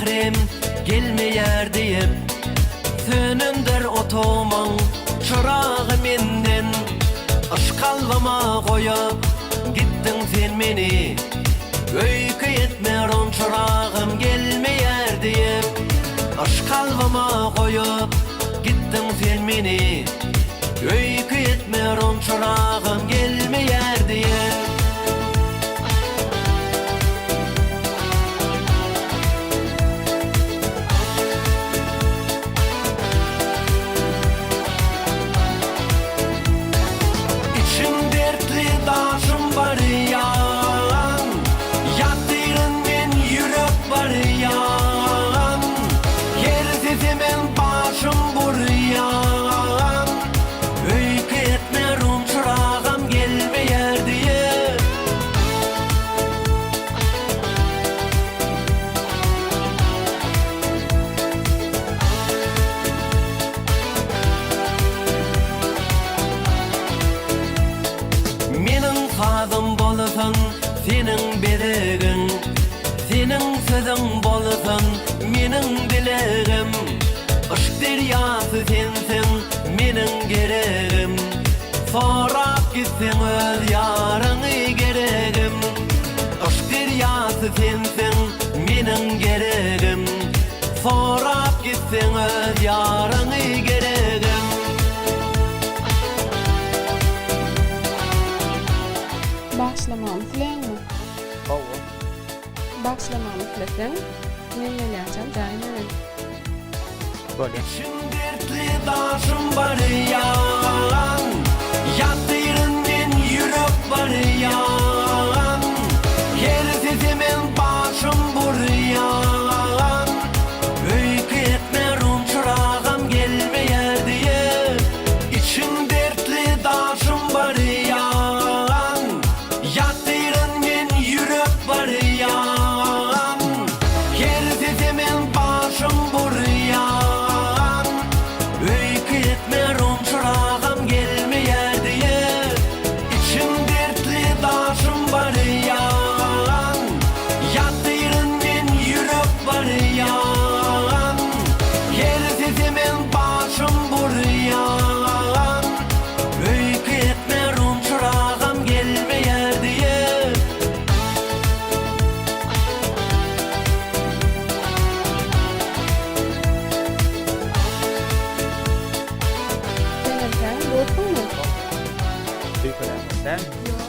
ahrem gelmeyer deyip sönündür otoman çırağı menden aşk kalbama koyup gittin sen meni öykü etmer on çırağım gelmeyer deyip aşk kalbama koyup gittin sen meni öykü etmer on çırağım gelmeyer deyip Fazım bolsun senin beregin, senin sözün bolsun menin dilegim. Aşk deryası sensin menin geregim. Sorap gitsin öz yarını geregim. Aşk deryası sensin menin geregim. Sorap gitsin öz yarını geregim. Başlamamı filan mı? Ova. Başlamamı filan. Men geleceğim daima. Böyle. Şindirtli daşım var yan, yattırın yürüp var yan. Gerisizimin başım buryan, öykü etmerum çırağım gelmeyer diye. İçin dertli daşım var yan, yattırın yürüp var yan. Gerisizimin başım buryan. Büyük önemli.